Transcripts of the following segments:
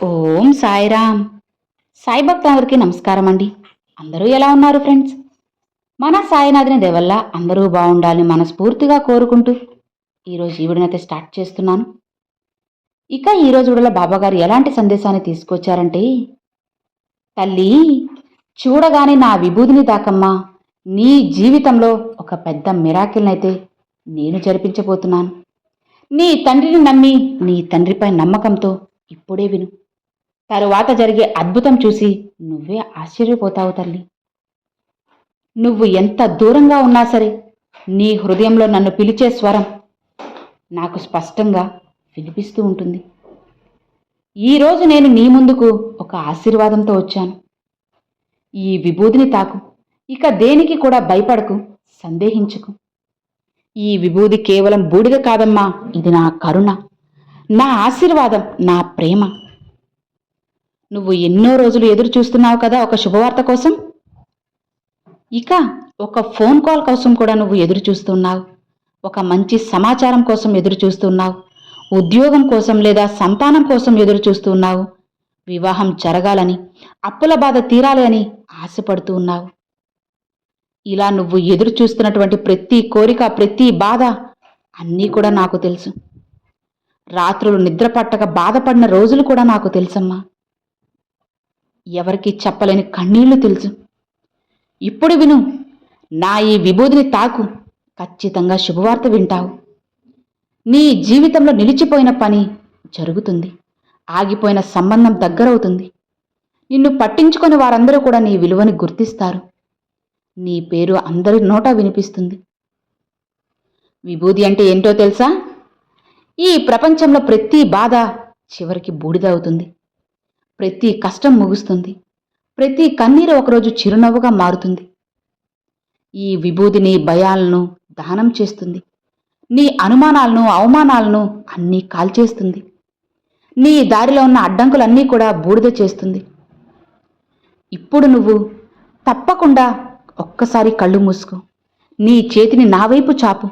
ఓం సాయిరామ్. సాయి భక్తులందరికీ నమస్కారం అండి. అందరూ ఎలా ఉన్నారు ఫ్రెండ్స్? మన సాయినాథుని దయవల్ల అందరూ బాగుండాలని మనస్ఫూర్తిగా కోరుకుంటూ ఈరోజు ఈ వీడియోనైతే స్టార్ట్ చేస్తున్నాను. ఇక ఈరోజు వీడియోలో బాబాగారు ఎలాంటి సందేశాన్ని తీసుకొచ్చారంటే, తల్లి చూడగానే నా విభూతిని తాకమ్మా, నీ జీవితంలో ఒక పెద్ద మిరాకిల్నైతే నేను జరిపించబోతున్నాను. నీ తండ్రిని నమ్మి నీ తండ్రిపై నమ్మకంతో ఇప్పుడే విను. తరువాత జరిగే అద్భుతం చూసి నువ్వే ఆశ్చర్యపోతావు తల్లి. నువ్వు ఎంత దూరంగా ఉన్నా సరే నీ హృదయంలో నన్ను పిలిచే స్వరం నాకు స్పష్టంగా వినిపిస్తూ ఉంటుంది. ఈరోజు నేను నీ ముందుకు ఒక ఆశీర్వాదంతో వచ్చాను. ఈ విభూతిని తాకు. ఇక దేనికి కూడా భయపడకు, సందేహించకు. ఈ విభూది కేవలం బూడిద కాదమ్మా, ఇది నా కరుణ, నా ఆశీర్వాదం, నా ప్రేమ. నువ్వు ఎన్నో రోజులు ఎదురు చూస్తున్నావు కదా ఒక శుభవార్త కోసం. ఇక ఒక ఫోన్ కాల్ కోసం కూడా నువ్వు ఎదురు చూస్తున్నావు. ఒక మంచి సమాచారం కోసం ఎదురు చూస్తున్నావు. ఉద్యోగం కోసం లేదా సంతానం కోసం ఎదురు చూస్తున్నావు. వివాహం జరగాలని, అప్పుల బాధ తీరాలి అని ఆశపడుతూ ఉన్నావు. ఇలా నువ్వు ఎదురు చూస్తున్నటువంటి ప్రతి కోరిక, ప్రతి బాధ అన్నీ కూడా నాకు తెలుసు. రాత్రులు నిద్ర పట్టక బాధపడిన రోజులు కూడా నాకు తెలుసమ్మా. ఎవరికి చెప్పలేని కన్నీళ్లు తెలుసు. ఇప్పుడు విను, నా ఈ విభూతిని తాకు. ఖచ్చితంగా శుభవార్త వింటావు. నీ జీవితంలో నిలిచిపోయిన పని జరుగుతుంది. ఆగిపోయిన సంబంధం దగ్గరవుతుంది. నిన్ను పట్టించుకొని వారందరూ కూడా నీ విలువని గుర్తిస్తారు. నీ పేరు అందరి నోట వినిపిస్తుంది. విభూతి అంటే ఏంటో తెలుసా? ఈ ప్రపంచంలో ప్రతి బాధ చివరికి బూడిదవుతుంది. ప్రతి కష్టం ముగుస్తుంది. ప్రతి కన్నీరు ఒకరోజు చిరునవ్వుగా మారుతుంది. ఈ విభూది నీ భయాలను దానం చేస్తుంది. నీ అనుమానాలను, అవమానాలను అన్నీ కాల్చేస్తుంది. నీ దారిలో ఉన్న అడ్డంకులన్నీ కూడా బూడిద చేస్తుంది. ఇప్పుడు నువ్వు తప్పకుండా ఒక్కసారి కళ్ళు మూసుకో. నీ చేతిని నా వైపు చాపు.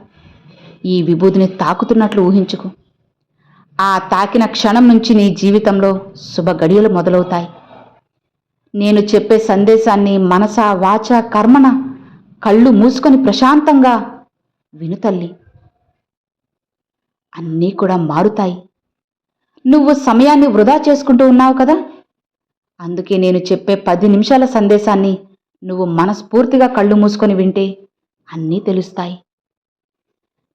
ఈ విభూతిని తాకుతున్నట్లు ఊహించుకో. ఆ తాకిన క్షణం నుంచి నీ జీవితంలో శుభ గడియలు మొదలవుతాయి. నేను చెప్పే సందేశాన్ని మనస, వాచ, కర్మన కళ్ళు మూసుకొని ప్రశాంతంగా విను తల్లి. అన్నీ కూడా మారుతాయి. నువ్వు సమయాన్ని వృధా చేసుకుంటూ ఉన్నావు కదా. అందుకే నేను చెప్పే 10 నిమిషాల సందేశాన్ని నువ్వు మనస్ఫూర్తిగా కళ్ళు మూసుకొని వింటే అన్నీ తెలుస్తాయి.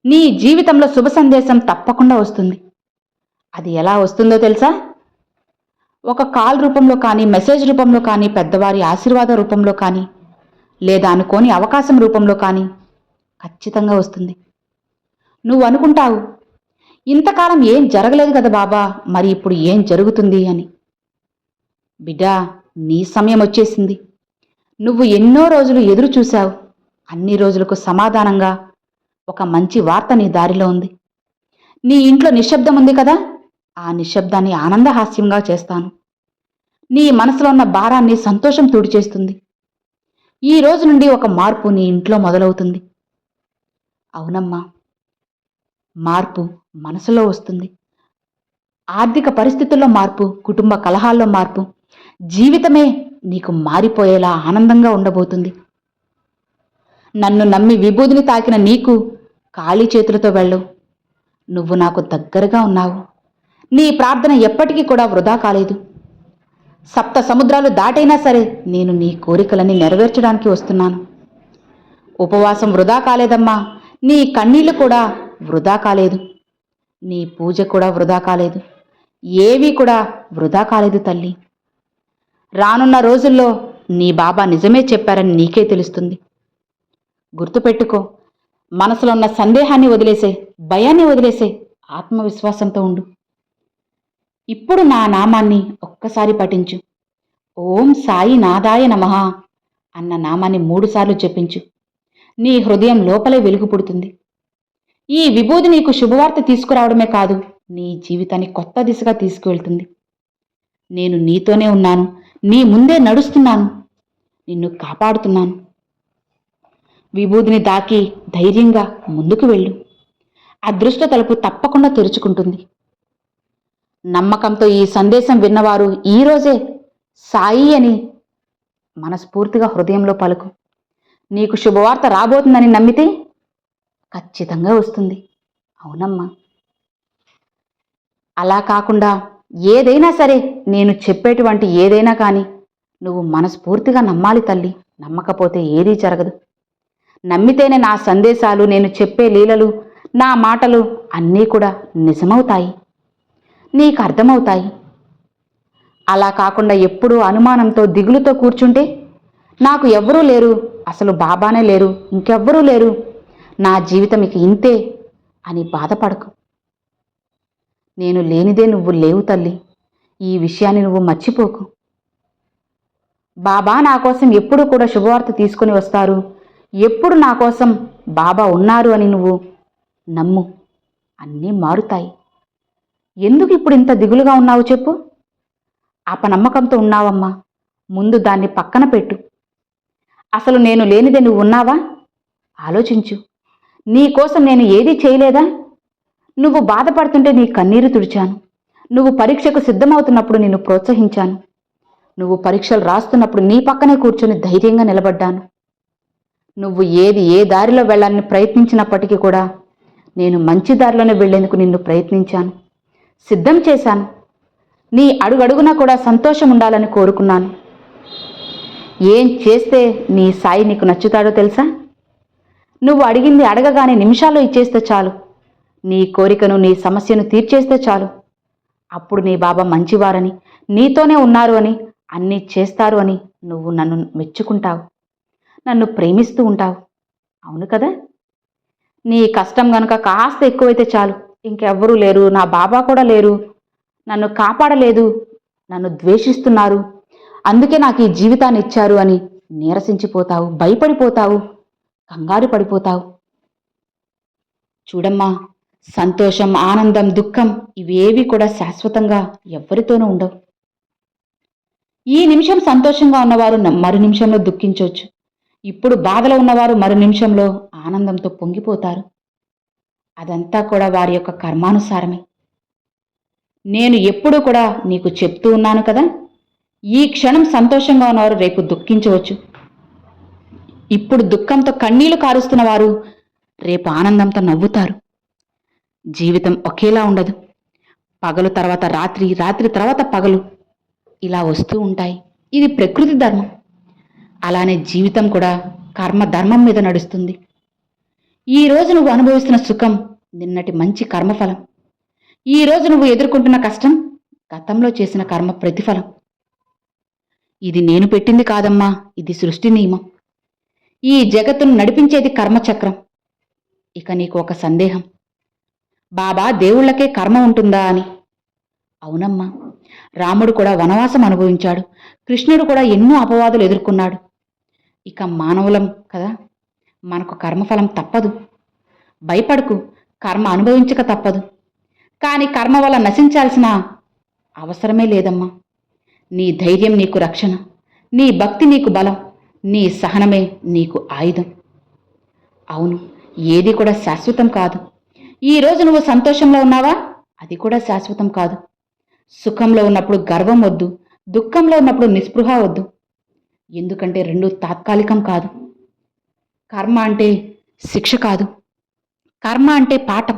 నీ జీవితంలో శుభ సందేశం తప్పకుండా వస్తుంది. అది ఎలా వస్తుందో తెలుసా? ఒక కాల్ రూపంలో కానీ, మెసేజ్ రూపంలో కానీ, పెద్దవారి ఆశీర్వాద రూపంలో కానీ, లేదా అనుకోని అవకాశం రూపంలో కానీ ఖచ్చితంగా వస్తుంది. నువ్వు అనుకుంటావు, ఇంతకాలం ఏం జరగలేదు కదా బాబా, మరి ఇప్పుడు ఏం జరుగుతుంది అని. బిడ్డా, నీ సమయం వచ్చేసింది. నువ్వు ఎన్నో రోజులు ఎదురు చూశావు. అన్ని రోజులకు సమాధానంగా ఒక మంచి వార్త నీ దారిలో ఉంది. నీ ఇంట్లో నిశ్శబ్దం ఉంది కదా, ఆ నిశ్శబ్దాన్ని ఆనందహాస్యంగా చేస్తాను. నీ మనసులో ఉన్న భారాన్ని సంతోషం తుడిచేస్తుంది. ఈ రోజు నుండి ఒక మార్పు నీ ఇంట్లో మొదలవుతుంది. అవునమ్మా, మార్పు మనసులో వస్తుంది. ఆర్థిక పరిస్థితుల్లో మార్పు, కుటుంబ కలహాల్లో మార్పు, జీవితమే నీకు మారిపోయేలా ఆనందంగా ఉండబోతుంది. నన్ను నమ్మి విభూతిని తాకిన నీకు ఖాళీ చేతులతో వెళ్ళవు. నువ్వు నాకు దగ్గరగా ఉన్నావు. నీ ప్రార్థన ఎప్పటికీ కూడా వృధా కాలేదు. సప్త సముద్రాలు దాటైనా సరే నేను నీ కోరికలని నెరవేర్చడానికి వస్తున్నాను. ఉపవాసం వృధా కాలేదమ్మా. నీ కన్నీళ్లు కూడా వృధా కాలేదు. నీ పూజ కూడా వృధా కాలేదు. ఏవీ కూడా వృధా కాలేదు తల్లి. రానున్న రోజుల్లో నీ బాబా నిజమే చెప్పారని నీకే తెలుస్తుంది. గుర్తుపెట్టుకో, మనసులో ఉన్న సందేహాన్ని వదిలేసే, భయాన్ని వదిలేసే, ఆత్మవిశ్వాసంతో ఉండు. ఇప్పుడు నా నామాన్ని ఒక్కసారి పఠించు. ఓం సాయి నాదాయ నమః అన్న నామాన్ని 3 సార్లు జపించు. నీ హృదయం లోపలే వెలుగు పుడుతుంది. ఈ విభూది నీకు శుభవార్త తీసుకురావడమే కాదు, నీ జీవితాన్ని కొత్త దిశగా తీసుకువెళ్తుంది. నేను నీతోనే ఉన్నాను. నీ ముందే నడుస్తున్నాను. నిన్ను కాపాడుతున్నాను. విభూదిని దాకి ధైర్యంగా ముందుకు వెళ్ళు. అదృష్ట తలుపు తప్పకుండా తెరుచుకుంటుంది. నమ్మకంతో ఈ సందేశం విన్నవారు ఈరోజే సాయి అని మనస్ఫూర్తిగా హృదయంలో పలుకు. నీకు శుభవార్త రాబోతుందని నమ్మితే ఖచ్చితంగా వస్తుంది. అవునమ్మా. అలా కాకుండా ఏదైనా సరే, నేను చెప్పేటువంటి ఏదైనా కానీ నువ్వు మనస్ఫూర్తిగా నమ్మాలి తల్లి. నమ్మకపోతే ఏదీ జరగదు. నమ్మితేనే నా సందేశాలు, నేను చెప్పే లీలలు, నా మాటలు అన్నీ కూడా నిజమవుతాయి, నీకు అర్థమవుతాయి. అలా కాకుండా ఎప్పుడూ అనుమానంతో దిగులుతో కూర్చుంటే, నాకు ఎవ్వరూ లేరు, అసలు బాబానే లేరు, ఇంకెవ్వరూ లేరు, నా జీవితం ఇక ఇంతే అని బాధపడకు. నేను లేనిదే నువ్వు లేవు తల్లి. ఈ విషయాన్ని నువ్వు మర్చిపోకు. బాబా నా కోసం ఎప్పుడు కూడా శుభవార్త తీసుకుని వస్తారు, ఎప్పుడు నా కోసం బాబా ఉన్నారు అని నువ్వు నమ్ము. అన్నీ మారుతాయి. ఎందుకు ఇప్పుడు ఇంత దిగులుగా ఉన్నావు చెప్పు? అపనమ్మకంతో ఉన్నావమ్మా. ముందు దాన్ని పక్కన పెట్టు. అసలు నేను లేనిదే నువ్వు ఉన్నావా? ఆలోచించు. నీకోసం నేను ఏదీ చేయలేదా? నువ్వు బాధపడుతుంటే నీ కన్నీరు తుడిచాను. నువ్వు పరీక్షకు సిద్ధమవుతున్నప్పుడు నిన్ను ప్రోత్సహించాను. నువ్వు పరీక్షలు రాస్తున్నప్పుడు నీ పక్కనే కూర్చొని ధైర్యంగా నిలబడ్డాను. నువ్వు ఏ దారిలో వెళ్ళాలని ప్రయత్నించినప్పటికీ కూడా నేను మంచి దారిలోనే వెళ్లేందుకు నిన్ను ప్రయత్నించాను, సిద్ధం చేశాను. నీ అడుగడుగునా కూడా సంతోషం ఉండాలని కోరుకున్నాను. ఏం చేస్తే నీ సాయి నీకు నచ్చుతాడో తెలుసా? నువ్వు అడిగింది అడగగానే నిమిషాల్లో ఇచ్చేస్తే చాలు. నీ కోరికను, నీ సమస్యను తీర్చేస్తే చాలు. అప్పుడు నీ బాబా మంచివారని, నీతోనే ఉన్నారు అని, అన్నీ చేస్తారు అని నువ్వు నన్ను మెచ్చుకుంటావు, నన్ను ప్రేమిస్తూ ఉంటావు. అవును కదా? నీ కష్టం గనుక కాస్త ఎక్కువైతే చాలు, ఇంకెవ్వరూ లేరు, నా బాబా కూడా లేరు, నన్ను కాపాడలేదు, నన్ను ద్వేషిస్తున్నారు, అందుకే నాకు ఈ జీవితాన్ని ఇచ్చారు అని నీరసించిపోతావు, భయపడిపోతావు, కంగారు పడిపోతావు. చూడమ్మా, సంతోషం, ఆనందం, దుఃఖం ఇవేవి కూడా శాశ్వతంగా ఎవ్వరితోనూ ఉండవు. ఈ నిమిషం సంతోషంగా ఉన్నవారు మరు నిమిషంలో దుఃఖించవచ్చు. ఇప్పుడు బాధలో ఉన్నవారు మరు నిమిషంలో ఆనందంతో పొంగిపోతారు. అదంతా కూడా వారి యొక్క కర్మానుసారమే. నేను ఎప్పుడూ కూడా నీకు చెప్తూ ఉన్నాను కదా, ఈ క్షణం సంతోషంగా ఉన్నవారు రేపు దుఃఖించవచ్చు. ఇప్పుడు దుఃఖంతో కన్నీళ్లు కారుస్తున్న వారు రేపు ఆనందంతో నవ్వుతారు. జీవితం ఒకేలా ఉండదు. పగలు తర్వాత రాత్రి, రాత్రి తర్వాత పగలు ఇలా వస్తూ ఉంటాయి. ఇది ప్రకృతి ధర్మం. అలానే జీవితం కూడా కర్మ ధర్మం మీద నడుస్తుంది. ఈ రోజు నువ్వు అనుభవిస్తున్న సుఖం నిన్నటి మంచి కర్మఫలం. ఈ రోజు నువ్వు ఎదుర్కొంటున్న కష్టం గతంలో చేసిన కర్మ ప్రతిఫలం. ఇది నేను పెట్టింది కాదమ్మా, ఇది సృష్టి నియమం. ఈ జగత్తును నడిపించేది కర్మచక్రం. ఇక నీకు ఒక సందేహం, బాబా దేవుళ్లకే కర్మ ఉంటుందా అని. అవునమ్మా, రాముడు కూడా వనవాసం అనుభవించాడు, కృష్ణుడు కూడా ఎన్నో అపవాదులు ఎదుర్కొన్నాడు. ఇక మానవులం కదా, మనకు కర్మఫలం తప్పదు. భయపడకు, కర్మ అనుభవించక తప్పదు. కానీ కర్మ వల్ల నశించాల్సిన అవసరమే లేదమ్మా. నీ ధైర్యం నీకు రక్షణ, నీ భక్తి నీకు బలం, నీ సహనమే నీకు ఆయుధం. అవును, ఏది కూడా శాశ్వతం కాదు. ఈరోజు నువ్వు సంతోషంలో ఉన్నావా? అది కూడా శాశ్వతం కాదు. సుఖంలో ఉన్నప్పుడు గర్వం వద్దు, దుఃఖంలో ఉన్నప్పుడు నిస్పృహ వద్దు. ఎందుకంటే రెండూ తాత్కాలికం కాదు. కర్మ అంటే శిక్ష కాదు, కర్మ అంటే పాఠం.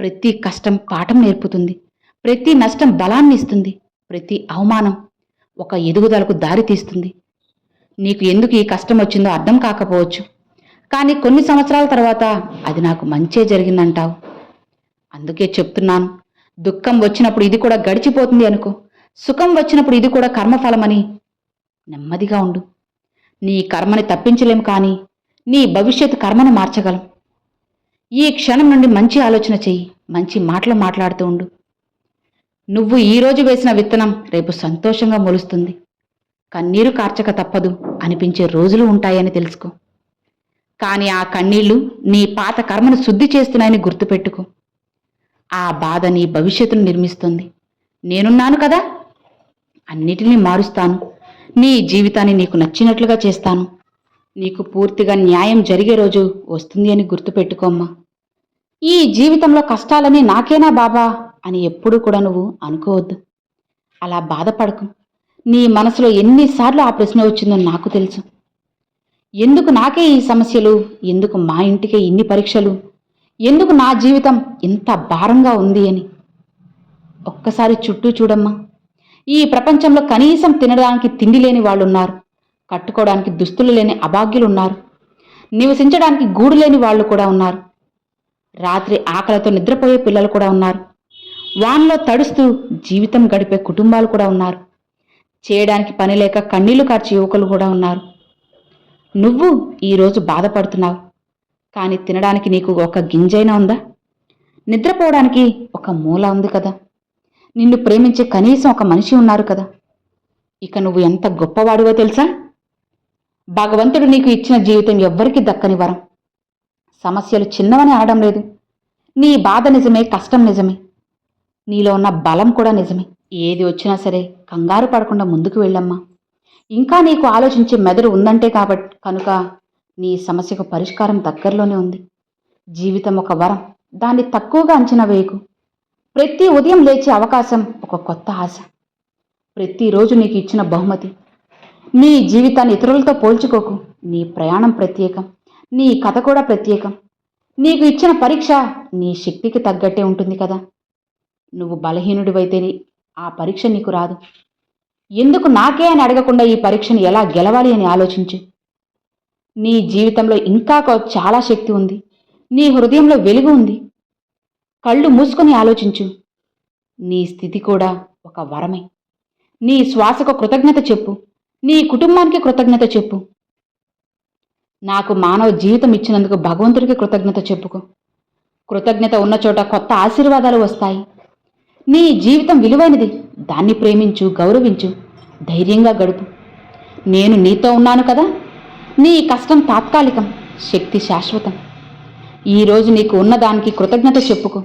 ప్రతి కష్టం పాఠం నేర్పుతుంది, ప్రతి నష్టం బలాన్ని ఇస్తుంది, ప్రతి అవమానం ఒక ఎదుగుదలకు దారి తీస్తుంది. నీకు ఎందుకు ఈ కష్టం వచ్చిందో అర్థం కాకపోవచ్చు, కానీ కొన్ని సంవత్సరాల తర్వాత అది నాకు మంచే జరిగిందంటావు. అందుకే చెప్తున్నాను, దుఃఖం వచ్చినప్పుడు ఇది కూడా గడిచిపోతుంది అనుకో, సుఖం వచ్చినప్పుడు ఇది కూడా కర్మఫలమని నెమ్మదిగా ఉండు. నీ కర్మని తప్పించలేం, కానీ నీ భవిష్యత్తు కర్మను మార్చగలం. ఈ క్షణం నుండి మంచి ఆలోచన చెయ్యి, మంచి మాటలు మాట్లాడుతూ ఉండు. నువ్వు ఈరోజు వేసిన విత్తనం రేపు సంతోషంగా మొలుస్తుంది. కన్నీరు కార్చక తప్పదు అనిపించే రోజులు ఉంటాయని తెలుసుకో. కానీ ఆ కన్నీళ్లు నీ పాత కర్మను శుద్ధి చేస్తున్నాయని గుర్తుపెట్టుకో. ఆ బాధ నీ భవిష్యత్తును నిర్మిస్తుంది. నేనున్నాను కదా, అన్నిటినీ మారుస్తాను. నీ జీవితాన్ని నీకు నచ్చినట్లుగా చేస్తాను. నీకు పూర్తిగా న్యాయం జరిగే రోజు వస్తుంది అని గుర్తుపెట్టుకోమ్మా. ఈ జీవితంలో కష్టాలని నాకేనా బాబా అని ఎప్పుడూ కూడా నువ్వు అనుకోవద్దు. అలా బాధపడకు. నీ మనసులో ఎన్నిసార్లు ఆ ప్రశ్న వచ్చిందో నాకు తెలుసు. ఎందుకు నాకే ఈ సమస్యలు? ఎందుకు మా ఇంటికే ఇన్ని పరీక్షలు? ఎందుకు నా జీవితం ఇంత భారంగా ఉంది అని. ఒక్కసారి చుట్టూ చూడమ్మా. ఈ ప్రపంచంలో కనీసం తినడానికి తిండి లేని వాళ్ళున్నారు. కట్టుకోవడానికి దుస్తులు లేని అభాగ్యులున్నారు. నివసించడానికి గూడు లేని వాళ్ళు కూడా ఉన్నారు. రాత్రి ఆకలితో నిద్రపోయే పిల్లలు కూడా ఉన్నారు. వానలో తడుస్తూ జీవితం గడిపే కుటుంబాలు కూడా ఉన్నారు. చేయడానికి పని లేక కన్నీళ్లు కార్చే యువకులు కూడా ఉన్నారు. నువ్వు ఈరోజు బాధపడుతున్నావు, కానీ తినడానికి నీకు ఒక గింజైనా ఉందా? నిద్రపోవడానికి ఒక మూల ఉంది కదా. నిన్ను ప్రేమించే కనీసం ఒక మనిషి ఉన్నారు కదా. ఇక నువ్వు ఎంత గొప్పవాడివో తెలుసా? భగవంతుడు నీకు ఇచ్చిన జీవితం ఎవ్వరికీ దక్కని వరం. సమస్యలు చిన్నవని అనడం లేదు. నీ బాధ నిజమే, కష్టం నిజమే, నీలో ఉన్న బలం కూడా నిజమే. ఏది వచ్చినా సరే కంగారు పడకుండా ముందుకు వెళ్ళమ్మా. ఇంకా నీకు ఆలోచించే మెదడు ఉందంటే కనుక నీ సమస్యకు పరిష్కారం దగ్గరలోనే ఉంది. జీవితం ఒక వరం, దాన్ని తక్కువగా అంచనా వేయకు. ప్రతి ఉదయం లేచే అవకాశం ఒక కొత్త ఆశ. ప్రతిరోజు నీకు ఇచ్చిన బహుమతి. నీ జీవితాన్ని ఇతరులతో పోల్చుకోకు. నీ ప్రయాణం ప్రత్యేకం, నీ కథ కూడా ప్రత్యేకం. నీకు ఇచ్చిన పరీక్ష నీ శక్తికి తగ్గట్టే ఉంటుంది కదా. నువ్వు బలహీనుడివైతే ఆ పరీక్ష నీకు రాదు. ఎందుకు నాకే అని అడగకుండా ఈ పరీక్షను ఎలా గెలవాలి అని ఆలోచించు. నీ జీవితంలో ఇంకా చాలా శక్తి ఉంది. నీ హృదయంలో వెలుగు ఉంది. కళ్ళు మూసుకొని ఆలోచించు. నీ స్థితి కూడా ఒక వరమే. నీ శ్వాసకు కృతజ్ఞత చెప్పు. నీ కుటుంబానికి కృతజ్ఞత చెప్పు. నాకు మానవ జీవితం ఇచ్చినందుకు భగవంతుడికి కృతజ్ఞత చెప్పుకో. కృతజ్ఞత ఉన్న చోట కొత్త ఆశీర్వాదాలు వస్తాయి. నీ జీవితం విలువైనది. దాన్ని ప్రేమించు, గౌరవించు, ధైర్యంగా గడుపు. నేను నీతో ఉన్నాను కదా. నీ కష్టం తాత్కాలికం, శక్తి శాశ్వతం. ఈరోజు నీకు ఉన్నదానికి కృతజ్ఞత చెప్పుకో.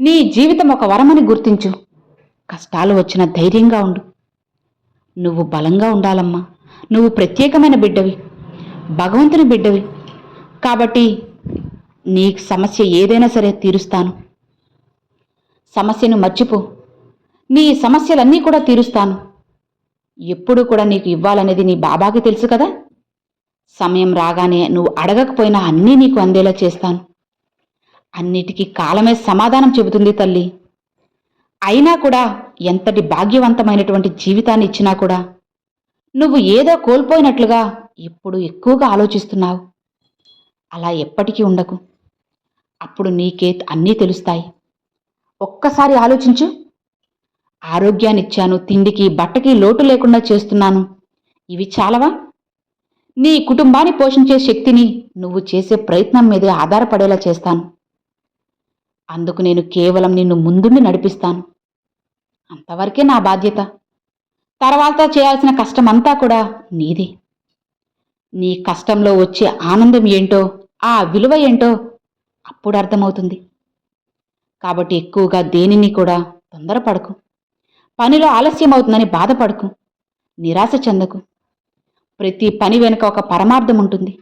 నీ జీవితం ఒక వరమని గుర్తించు. కష్టాలు వచ్చిన ధైర్యంగా ఉండు. నువ్వు బలంగా ఉండాలమ్మా. నువ్వు ప్రత్యేకమైన బిడ్డవి, భగవంతుని బిడ్డవి. కాబట్టి నీ సమస్య ఏదైనా సరే తీరుస్తాను. సమస్యను మర్చిపో. నీ సమస్యలన్నీ కూడా తీరుస్తాను. ఎప్పుడు కూడా నీకు ఇవ్వాలనేది నీ బాబాకి తెలుసు కదా. సమయం రాగానే నువ్వు అడగకపోయినా అన్నీ నీకు అందేలా చేస్తాను. అన్నిటికీ కాలమే సమాధానం చెబుతుంది తల్లి. అయినా కూడా ఎంతటి భాగ్యవంతమైనటువంటి జీవితాన్ని ఇచ్చినా కూడా నువ్వు ఏదో కోల్పోయినట్లుగా ఇప్పుడు ఎక్కువగా ఆలోచిస్తున్నావు. అలా ఎప్పటికీ ఉండకు. అప్పుడు నీకే అన్నీ తెలుస్తాయి. ఒక్కసారి ఆలోచించు. ఆరోగ్యాన్నిచ్చాను, తిండికి బట్టకి లోటు లేకుండా చేస్తున్నాను. ఇవి చాలవా? నీ కుటుంబాన్ని పోషించే శక్తిని నువ్వు చేసే ప్రయత్నం మీదే ఆధారపడేలా చేస్తాను. అందుకు నేను కేవలం నిన్ను ముందుండి నడిపిస్తాను. అంతవరకే నా బాధ్యత. తర్వాత చేయాల్సిన కష్టమంతా కూడా నీదే. నీ కష్టంలో వచ్చే ఆనందం ఏంటో, ఆ విలువ ఏంటో అప్పుడు అర్థమవుతుంది. కాబట్టి ఎక్కువగా దేనిని కూడా తొందరపడకు. పనిలో ఆలస్యం అవుతుందని బాధపడకు. నిరాశ చెందకు. ప్రతి పని వెనుక ఒక పరమార్థం ఉంటుంది.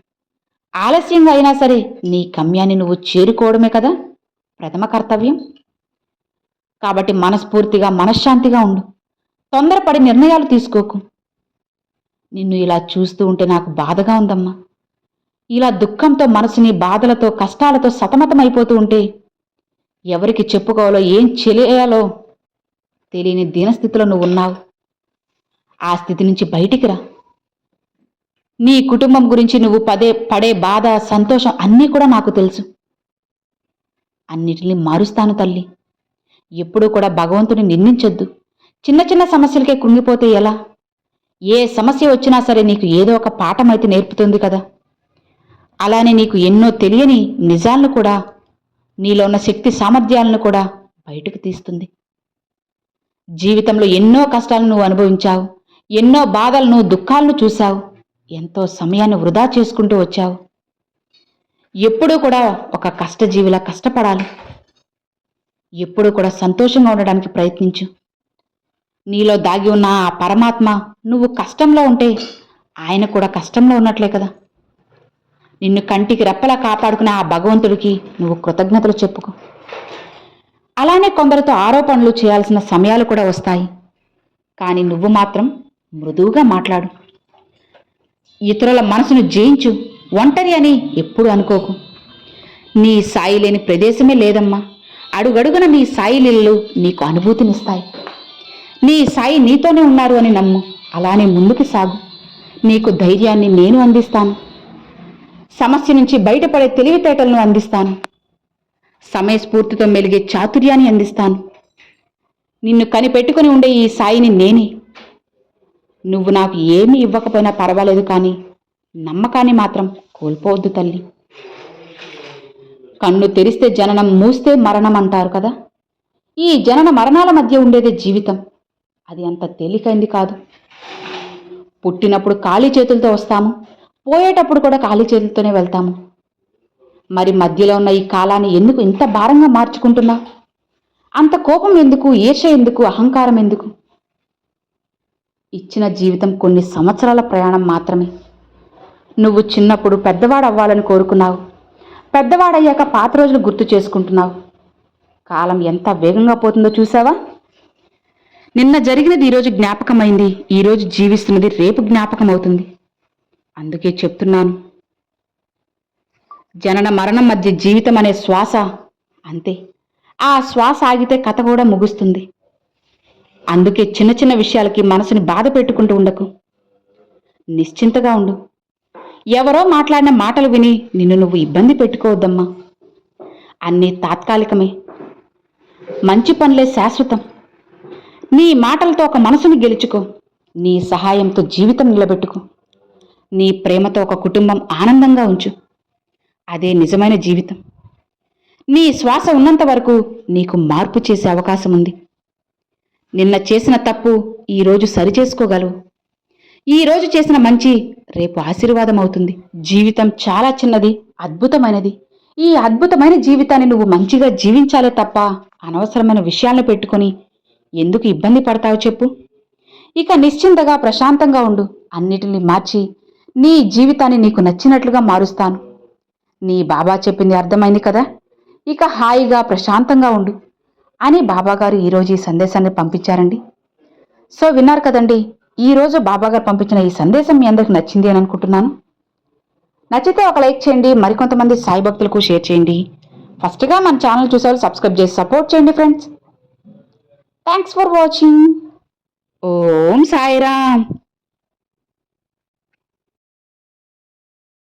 ఆలస్యంగా అయినా సరే నీ గమ్యాన్ని నువ్వు చేరుకోవడమే కదా ప్రథమ కర్తవ్యం. కాబట్టి మనస్ఫూర్తిగా, మనశ్శాంతిగా ఉండు. తొందరపడి నిర్ణయాలు తీసుకోకు. నిన్ను ఇలా చూస్తూ ఉంటే నాకు బాధగా ఉందమ్మా. ఇలా దుఃఖంతో, మనసుని బాధలతో, కష్టాలతో సతమతమైపోతూ ఉంటే ఎవరికి చెప్పుకోవాలో, ఏం చేయాలో తెలియని దీనస్థితిలో నువ్వు ఉన్నావు. ఆ స్థితి నుంచి బయటికి రా. నీ కుటుంబం గురించి నువ్వు పడే బాధ, సంతోషం అన్నీ కూడా నాకు తెలుసు. అన్నిటినీ మారుస్తాను తల్లి. ఎప్పుడూ కూడా భగవంతుని నిందించొద్దు. చిన్న చిన్న సమస్యలకే కృంగిపోతే ఎలా? ఏ సమస్య వచ్చినా సరే నీకు ఏదో ఒక పాఠం అయితే నేర్పుతుంది కదా. అలానే నీకు ఎన్నో తెలియని నిజాలను కూడా, నీలో ఉన్న శక్తి సామర్థ్యాలను కూడా బయటకు తీస్తుంది. జీవితంలో ఎన్నో కష్టాలను నువ్వు అనుభవించావు. ఎన్నో బాధలను, దుఃఖాలను చూశావు. ఎంతో సమయాన్ని వృధా చేసుకుంటూ వచ్చావు. ఎప్పుడూ కూడా ఒక కష్టజీవిలా కష్టపడాలి. ఎప్పుడూ కూడా సంతోషంగా ఉండడానికి ప్రయత్నించు. నీలో దాగి ఉన్న ఆ పరమాత్మ నువ్వు కష్టంలో ఉంటే ఆయన కూడా కష్టంలో ఉన్నట్లే కదా. నిన్ను కంటికి రెప్పలా కాపాడుకునే ఆ భగవంతుడికి నువ్వు కృతజ్ఞతలు చెప్పుకో. అలానే కొందరితో ఆరోపణలు చేయాల్సిన సమయాలు కూడా వస్తాయి. కానీ నువ్వు మాత్రం మృదువుగా మాట్లాడు. ఇతరుల మనసును జయించు. ఒంటరి అని ఎప్పుడు అనుకోకు. నీ సాయి లేని ప్రదేశమే లేదమ్మా. అడుగడుగున నీ సాయి లీలలు నీకు అనుభూతినిస్తాయి. నీ సాయి నీతోనే ఉన్నారు అని నమ్ము. అలానే ముందుకు సాగు. నీకు ధైర్యాన్ని నేను అందిస్తాను. సమస్య నుంచి బయటపడే తెలివితేటలను అందిస్తాను. సమయస్ఫూర్తితో మెలిగే చాతుర్యాన్ని అందిస్తాను. నిన్ను కనిపెట్టుకుని ఉండే ఈ సాయిని నేనే. నువ్వు నాకు ఏమీ ఇవ్వకపోయినా పర్వాలేదు, కానీ నమ్మకాన్ని మాత్రం కోల్పోవద్దు తల్లి. కన్ను తెరిస్తే జననం, మూస్తే మరణం అంటారు కదా. ఈ జనన మరణాల మధ్య ఉండేదే జీవితం. అది అంత తేలికైంది కాదు. పుట్టినప్పుడు ఖాళీ చేతులతో వస్తాము, పోయేటప్పుడు కూడా ఖాళీ చేతులతోనే వెళ్తాము. మరి మధ్యలో ఉన్న ఈ కాలాన్ని ఎందుకు ఇంత భారంగా మార్చుకుంటున్నావు? అంత కోపం ఎందుకు? ఈర్ష్య ఎందుకు? అహంకారం ఎందుకు? ఇచ్చిన జీవితం కొన్ని సంవత్సరాల ప్రయాణం మాత్రమే. నువ్వు చిన్నప్పుడు పెద్దవాడు అవ్వాలని కోరుకున్నావు. పెద్దవాడయ్యాక పాత రోజులు గుర్తు చేసుకుంటున్నావు. కాలం ఎంత వేగంగా పోతుందో చూసావా? నిన్న జరిగినది ఈరోజు జ్ఞాపకమైంది. ఈరోజు జీవిస్తున్నది రేపు జ్ఞాపకం అవుతుంది. అందుకే చెప్తున్నాను, జనన మరణం మధ్య జీవితం అనే శ్వాస అంతే. ఆ శ్వాస ఆగితే కథ కూడా ముగుస్తుంది. అందుకే చిన్న చిన్న విషయాలకి మనసుని బాధ పెట్టుకుంటూ ఉండకు. నిశ్చింతగా ఉండు. ఎవరో మాట్లాడిన మాటలు విని నిన్ను నువ్వు ఇబ్బంది పెట్టుకోవద్దమ్మా. అన్నీ తాత్కాలికమే. మంచి పనులే శాశ్వతం. నీ మాటలతో ఒక మనసుని గెలుచుకో. నీ సహాయంతో జీవితం నిలబెట్టుకో. నీ ప్రేమతో ఒక కుటుంబం ఆనందంగా ఉంచు. అదే నిజమైన జీవితం. నీ శ్వాస ఉన్నంత వరకు నీకు మార్పు చేసే అవకాశం ఉంది. నిన్న చేసిన తప్పు ఈరోజు సరిచేసుకోగలవు. ఈరోజు చేసిన మంచి రేపు ఆశీర్వాదం అవుతుంది. జీవితం చాలా చిన్నది, అద్భుతమైనది. ఈ అద్భుతమైన జీవితాన్ని నువ్వు మంచిగా జీవించాలే తప్ప అనవసరమైన విషయాలను పెట్టుకొని ఎందుకు ఇబ్బంది పడతావు చెప్పు? ఇక నిశ్చింతగా ప్రశాంతంగా ఉండు. అన్నిటిని మార్చి నీ జీవితాన్ని నీకు నచ్చినట్లుగా మారుస్తాను. నీ బాబా చెప్పింది అర్థమైంది కదా? ఇక హాయిగా ప్రశాంతంగా ఉండు అని బాబాగారు ఈరోజు ఈ సందేశాన్ని పంపించారండి. సో విన్నారు కదండి, ఈరోజు బాబాగారు పంపించిన ఈ సందేశం మీ అందరికి నచ్చింది అని అనుకుంటున్నాను. నచ్చితే ఒక లైక్ చేయండి, మరికొంతమంది సాయి భక్తులకు షేర్ చేయండి. ఫస్ట్గా మన ఛానల్ చూసేవాళ్ళు సబ్స్క్రైబ్ చేసి సపోర్ట్ చేయండి friends. Thanks for watching. Om Sairam.